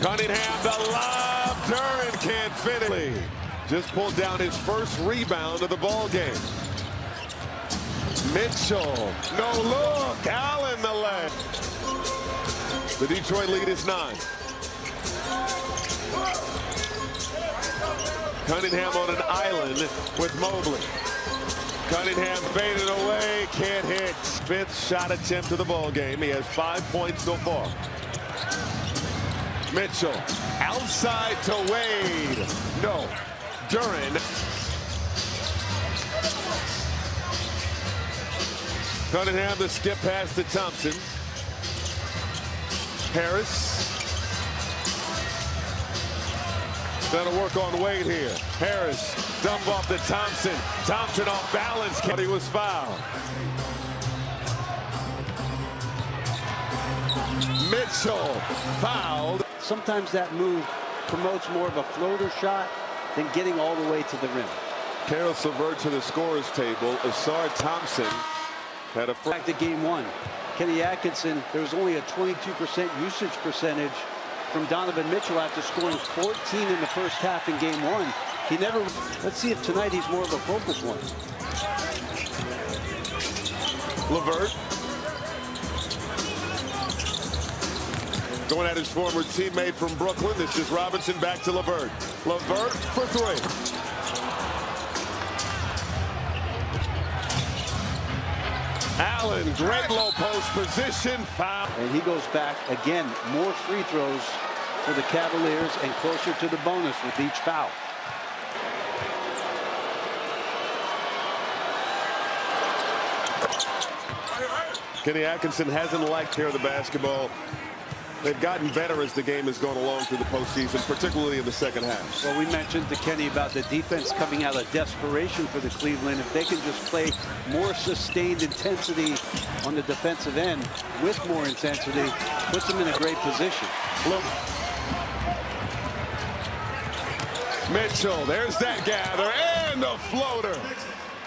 Cunningham, the lob. Duren can't finish. Just pulled down his first rebound of the ball game. Mitchell, no look. Allen the leg. The Detroit lead is 9. Cunningham on an island with Mobley. Cunningham faded away, can't hit. 5th shot attempt of the ball game. He has 5 points so far. Mitchell outside to Wade. No. Duren. Cunningham the skip pass to Thompson. Harris. Gonna work on Wade here. Harris dump off to Thompson. Thompson off balance. But he was fouled. Mitchell fouled. Sometimes that move promotes more of a floater shot than getting all the way to the rim. Carroll subvert to the scorer's table. Asar Thompson had a back to game 1. Kenny Atkinson, there was only a 22% usage percentage from Donovan Mitchell after scoring 14 in the first half in game 1. He never. Let's see if tonight he's more of a focal point. LeVert going at his former teammate from Brooklyn. This is Robinson back to LeVert. LeVert for 3. Allen, great low post position, foul. And he goes back again. More free throws for the Cavaliers and closer to the bonus with each foul. Kenny Atkinson hasn't liked here the basketball. They've gotten better as the game has gone along through the postseason, particularly in the second half. Well, we mentioned to Kenny about the defense coming out of desperation for the Cleveland. If they can just play more sustained intensity on the defensive end with more intensity, puts them in a great position. Look. Mitchell, there's that gather and a floater.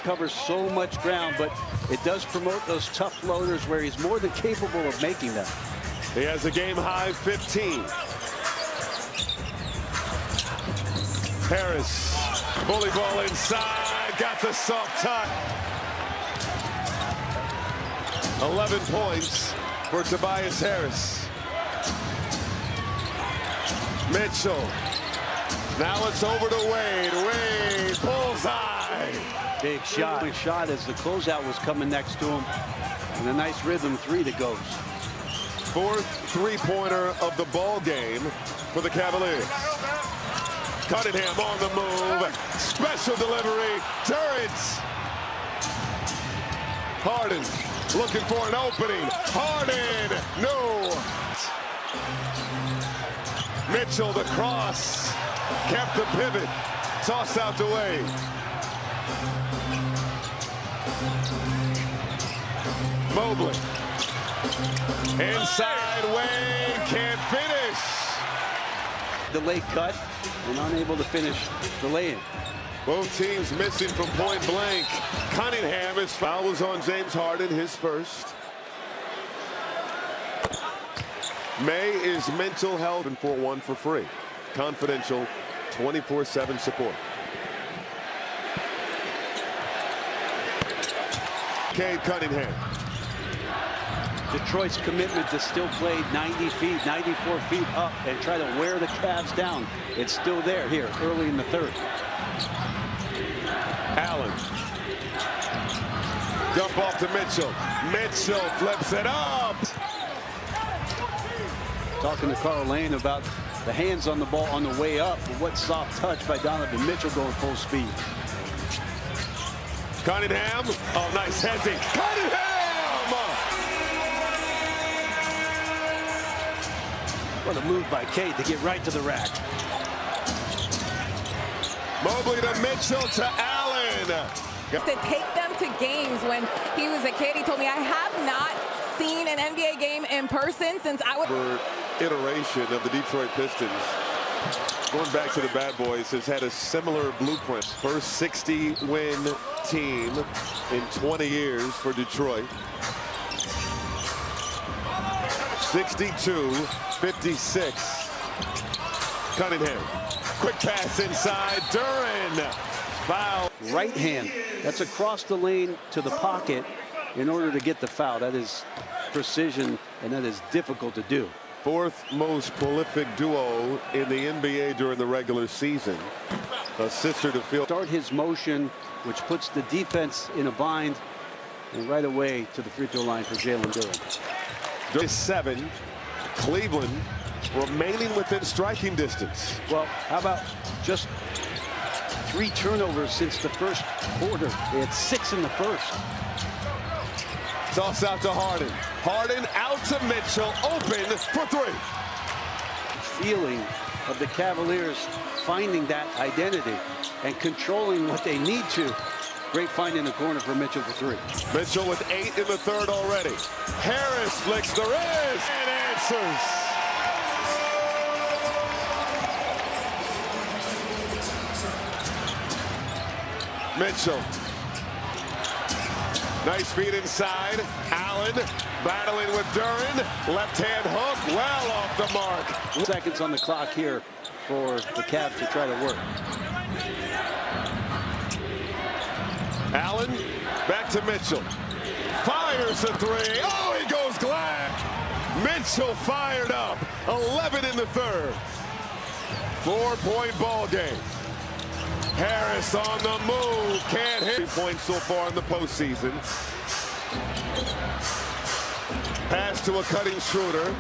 Covers so much ground, but it does promote those tough floaters where he's more than capable of making them. He has a game-high 15. Harris, bully ball inside, got the soft touch. 11 points for Tobias Harris. Mitchell. Now it's over to Wade. Wade, bullseye. Big shot. Big shot as the closeout was coming next to him. And a nice rhythm 3 that goes. 4th three-pointer of the ball game for the Cavaliers. Cunningham on the move. Special delivery. Turrets. Harden looking for an opening. Harden. No. Mitchell the cross. Kept the pivot. Toss out to Wade. Mobley. Inside, Wade can't finish. Delay cut and unable to finish the lay-in. Both teams missing from point blank. Cunningham, his foul was on James Harden, his first. May is mental health and 4-1 for free. Confidential 24/7 support. Cade Cunningham. Detroit's commitment to still play 90 feet, 94 feet up and try to wear the Cavs down. It's still there here early in the 3rd. Allen. Dump off to Mitchell. Mitchell flips it up. Talking to Carl Lane about the hands on the ball on the way up. What soft touch by Donovan Mitchell going full speed. Cunningham. Oh, nice heading. Cunningham! What a move by Cade to get right to the rack. Mobley to Mitchell to Allen. To take them to games when he was a kid. He told me, I have not seen an NBA game in person since I was... Iteration of the Detroit Pistons, going back to the Bad Boys, has had a similar blueprint. First 60-win team in 20 years for Detroit. 62-56. Cunningham. Quick pass inside. Duren. Foul. Right hand. That's across the lane to the pocket in order to get the foul. That is precision, and that is difficult to do. Fourth most prolific duo in the NBA during the regular season. A sister to field. Start his motion, which puts the defense in a bind, and right away to the free throw line for Jalen Duren. 7. Cleveland remaining within striking distance. Well, how about just 3 turnovers since the first quarter? They had 6 in the first. Toss out to Harden. Harden out to Mitchell. Open for 3. Feeling of the Cavaliers finding that identity and controlling what they need to. Great find in the corner for Mitchell for 3. Mitchell with 8 in the third already. Harris flicks the wrist and answers. Mitchell. Nice feed inside. Allen battling with Duren. Left hand hook well off the mark. Seconds on the clock here for the Cavs to try to work. Allen back to Mitchell. Fires a 3. Oh, he goes glass. Mitchell fired up. 11 in the third. 4-point ball game. Harris on the move. Can't hit. 3 points so far in the postseason. Pass to a cutting Schroeder,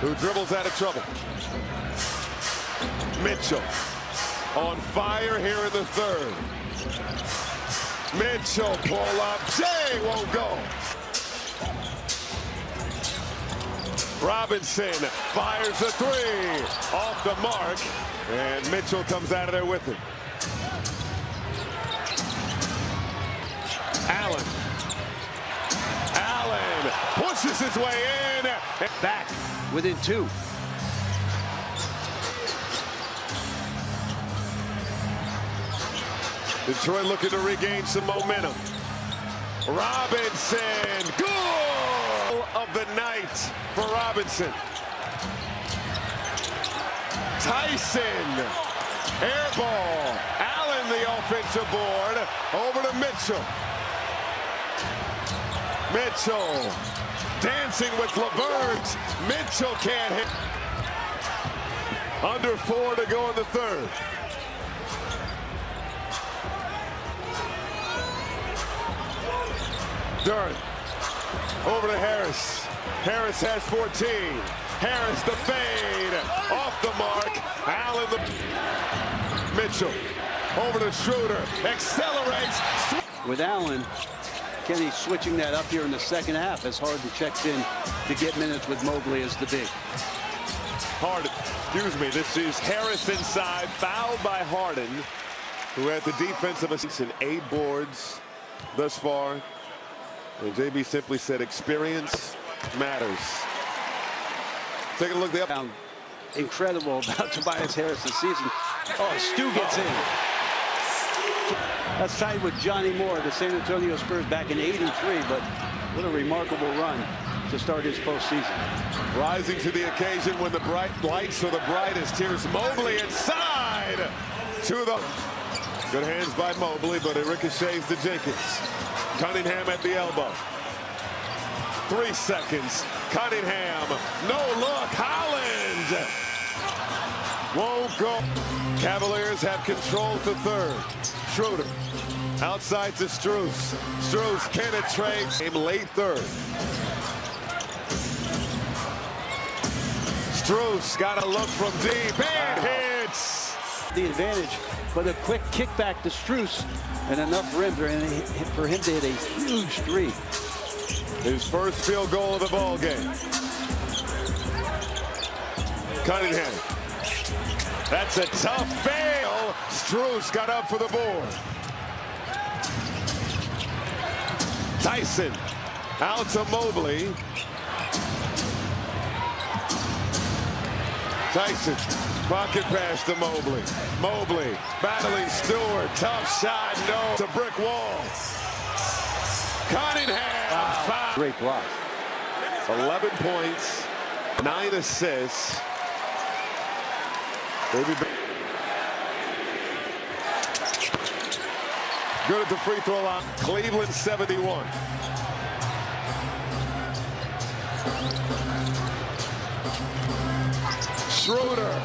who dribbles out of trouble. Mitchell on fire here in the third. Mitchell pull up. Jay won't go. Robinson fires a 3 off the mark, and Mitchell comes out of there with it. Allen. Allen pushes his way in. Back within 2. Detroit looking to regain some momentum. Robinson. Goal of the night for Robinson. Tyson. Air ball. Allen the offensive board. Over to Mitchell. Mitchell dancing with Levert. Mitchell can't hit. Under 4 to go in the third. Duren over to Harris. Harris has 14. Harris the fade off the mark. Allen the Mitchell over to Schroeder. Accelerates. With Allen, Kenny switching that up here in the second half as Harden checks in to get minutes with Mobley as the big. Harden, excuse me, this is Harris inside, fouled by Harden, who had the defensive assist in 8 boards thus far. And JB simply said experience matters. Take a look at the Incredible about Tobias Harris this season. Oh, Stu gets in. That's tied with Johnny Moore, the San Antonio Spurs back in '83, but what a remarkable run to start his postseason. Rising to the occasion when the bright lights are the brightest. Here's Mobley inside to the good hands by Mobley, but it ricochets to Jenkins. Cunningham at the elbow. 3 seconds. Cunningham, no look. Holland won't go. Cavaliers have control to third. Schroeder outside to Strus. Strus penetrates. Late third. Strus got a look from deep and hits. The advantage, but a quick kickback to Strus and enough rim for him to hit a huge 3. His first field goal of the ball game. Cunningham. That's a tough fail. Strus got up for the board. Tyson out to Mobley. Tyson, pocket pass to Mobley. Mobley battling Stewart. Tough shot, no. It's a brick wall. Cunningham. Wow. Great block. 11 points, 9 assists. Maybe. Good at the free throw line. Cleveland 71. Schroeder.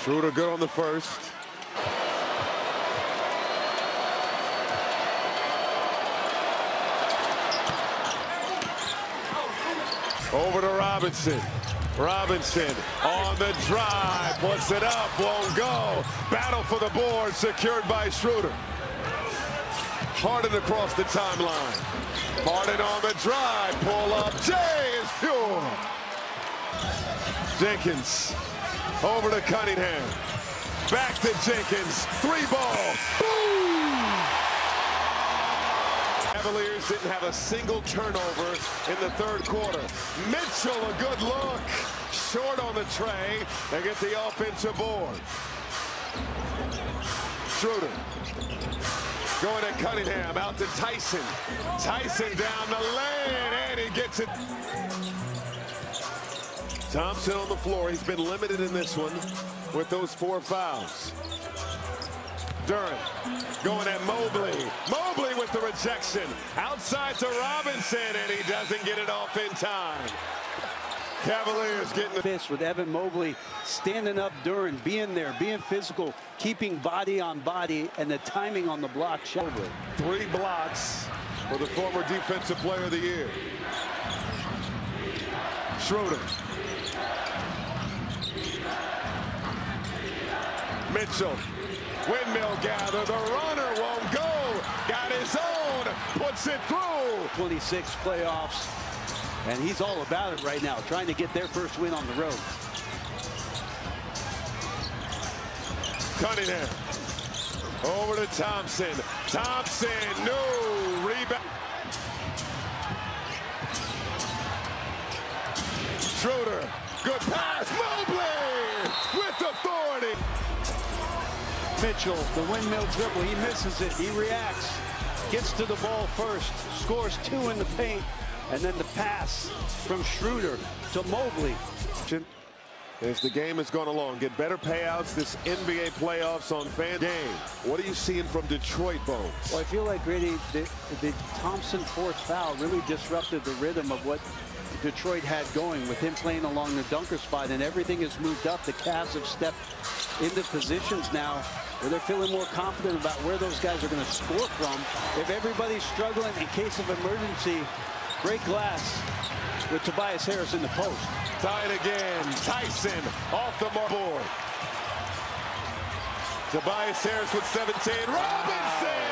Schroeder good on the first. Over to Robinson. Robinson on the drive, puts it up, won't go. Battle for the board, secured by Schroeder. Harden across the timeline. Harden on the drive, pull up. Jay is pure. Jenkins over to Cunningham. Back to Jenkins. 3-ball. Boom! Cavaliers didn't have a single turnover in the third quarter. Mitchell, a good look. Short on the tray. They get the offensive board. Schroeder going to Cunningham, out to Tyson. Tyson down the lane, and he gets it. Thompson on the floor. He's been limited in this one with those 4 fouls. Durant going at Mobley. Mobley with the rejection. Outside to Robinson, and he doesn't get it off in time. Cavaliers getting the fist with Evan Mobley standing up Durant, being there, being physical, keeping body on body, and the timing on the block shot. 3 blocks for the former Defensive Player of the Year. Schroeder. Mitchell. Windmill gather. The runner won't go. Got his own. Puts it through. 26 playoffs. And he's all about it right now, trying to get their first win on the road. Cunningham. Over to Thompson. Thompson, no rebound. Schroeder, good pass. Mobley with authority. Mitchell, the windmill dribble, he misses it, he reacts, gets to the ball first, scores 2 in the paint, and then the pass from Schroeder to Mobley. As the game has gone along, get better payouts this NBA playoffs on fan game. What are you seeing from Detroit, Bones? Well, I feel like Grady, the Thompson 4th foul really disrupted the rhythm of what Detroit had going with him playing along the dunker spot, and everything has moved up. The Cavs have stepped into positions now where they're feeling more confident about where those guys are going to score from. If everybody's struggling in case of emergency, break glass with Tobias Harris in the post. Tied again. Tyson off the board. Tobias Harris with 17. Robinson!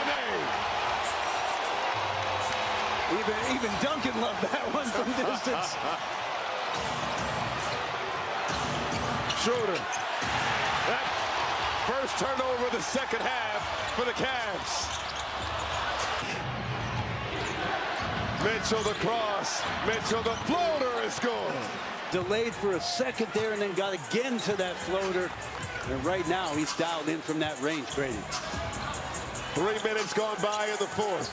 Even Duncan loved that one from distance. Schroeder. That first turnover of the second half for the Cavs. Mitchell the cross. Mitchell the floater is scored. Delayed for a second there and then got again to that floater. And right now he's dialed in from that range, Brady. 3 minutes gone by in the fourth.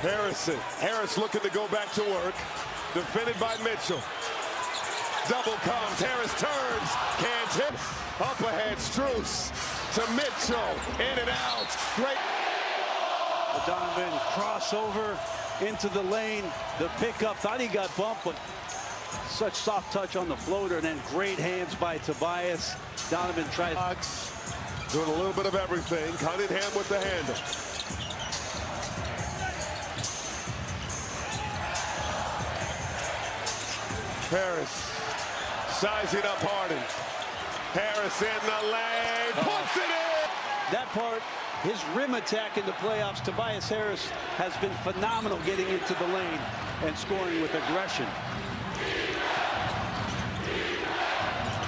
Harris looking to go back to work. Defended by Mitchell. Double comes. Harris turns. Can't hit. Up ahead. Strus to Mitchell. In and out. Great. Donovan crossover into the lane. The pickup. Thought he got bumped, but such soft touch on the floater. And then great hands by Tobias. Donovan tries. Doing a little bit of everything. Cunningham with the handle. Harris sizing up Harden. Harris in the lane, puts it in! That part, his rim attack in the playoffs, Tobias Harris has been phenomenal getting into the lane and scoring with aggression.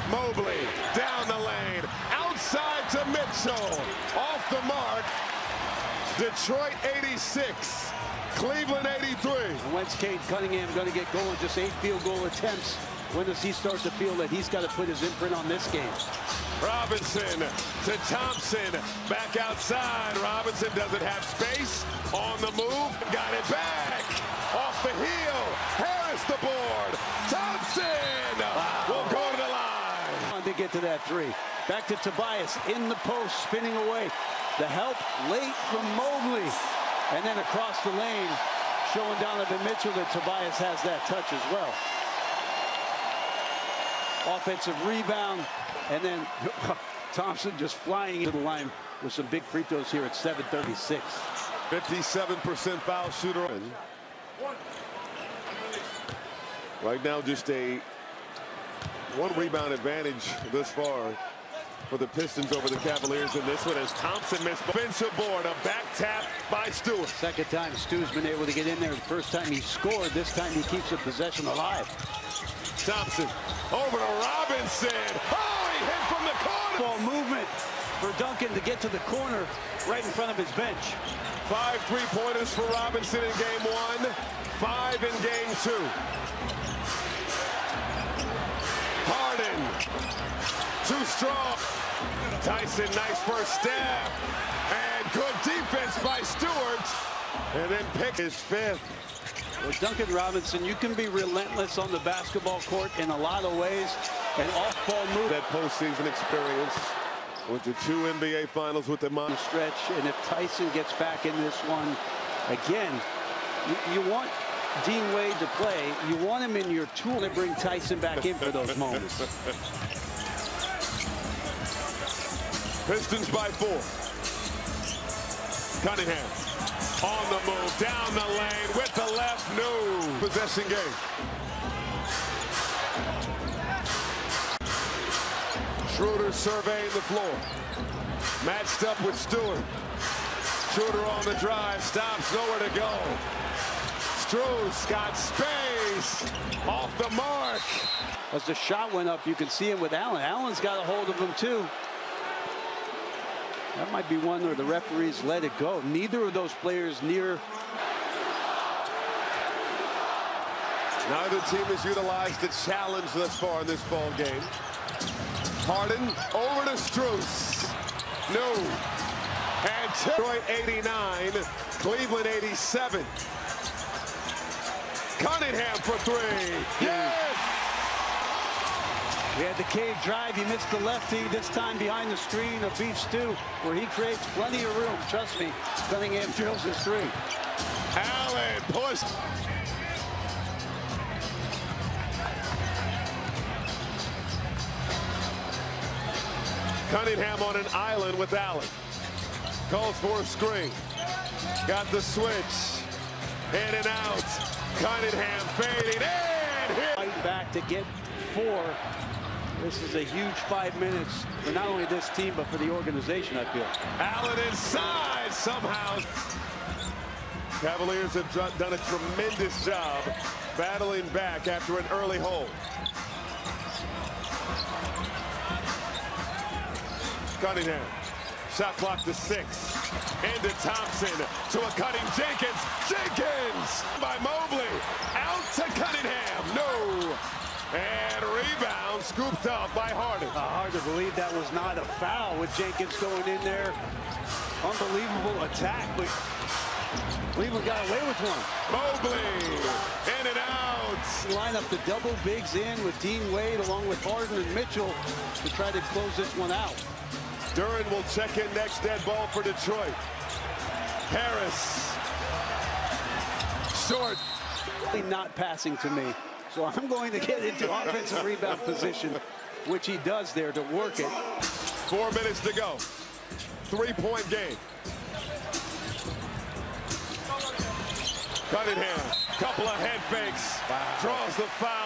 Mobley down the lane, outside to Mitchell, off the mark. Detroit 86. Cleveland 83. And when's Cade Cunningham going to get going? Just 8 field goal attempts. When does he start to feel that he's got to put his imprint on this game? Robinson to Thompson. Back outside. Robinson doesn't have space. On the move. Got it back. Off the heel. Harris across the board. Thompson will go to the line. To get to that three. Back to Tobias in the post, spinning away. The help late from Mobley. And then across the lane, showing Donovan Mitchell that Tobias has that touch as well. Offensive rebound, and then Thompson just flying into the line with some big free throws here at 7:36. 57% foul shooter. Right now, just a one rebound advantage this far for the Pistons over the Cavaliers in this one as Thompson missed offensive board. A back tap by Stewart. Second time Stu's been able to get in there. The first time he scored, this time he keeps the possession alive. Thompson over to Robinson. Oh, he hit from the corner. Ball movement for Duncan to get to the corner right in front of his bench. 5 3-pointers for Robinson in game 1, 5 in game 2. Harden, too strong. Tyson, nice first step. And good defense by Stewart. And then pick his 5th. Well, Duncan Robinson, you can be relentless on the basketball court in a lot of ways. And off-ball move. That postseason experience. Went to 2 NBA Finals with them on the stretch. And if Tyson gets back in this one, again, you want Dean Wade to play. You want him in your tool to bring Tyson back in for those moments. Pistons by 4. Cunningham on the move, down the lane with the left. No possession game. Schroeder surveying the floor. Matched up with Stewart. Schroeder on the drive, stops, nowhere to go. Strus got space, off the mark. As the shot went up, you can see him with Allen. Allen's got a hold of him too. That might be one where the referees let it go. Neither of those players near. Neither team has utilized the challenge thus far in this ball game. Harden over to Strus. No. And Detroit 89, Cleveland 87. Cunningham for 3. Yes! He had the cave drive. He missed the lefty. This time behind the screen of Beef Stew, where he creates plenty of room. Trust me, Cunningham drills his 3. Allen pushed. Cunningham on an island with Allen. Calls for a screen. Got the switch. In and out. Cunningham fading and hit. Fight back to get 4. This is a huge 5 minutes for not only this team, but for the organization, I feel. Allen inside somehow. Cavaliers have done a tremendous job battling back after an early hole. Cunningham, shot clock to 6. And to Thompson, to a cutting Jenkins. Jenkins by Mobley, out to Cunningham, no. And rebound scooped up by Harden. Hard to believe that was not a foul with Jenkins going in there. Unbelievable attack, but Cleveland got away with one. Mobley, in and out. Line up the double bigs in with Dean Wade along with Harden and Mitchell to try to close this one out. Duran will check in next, dead ball for Detroit. Harris. Short. Not passing to me. So I'm going to get into offensive rebound position, which he does there to work it. 4 minutes to go. 3-point game. Cunningham, couple of head fakes. Draws the foul.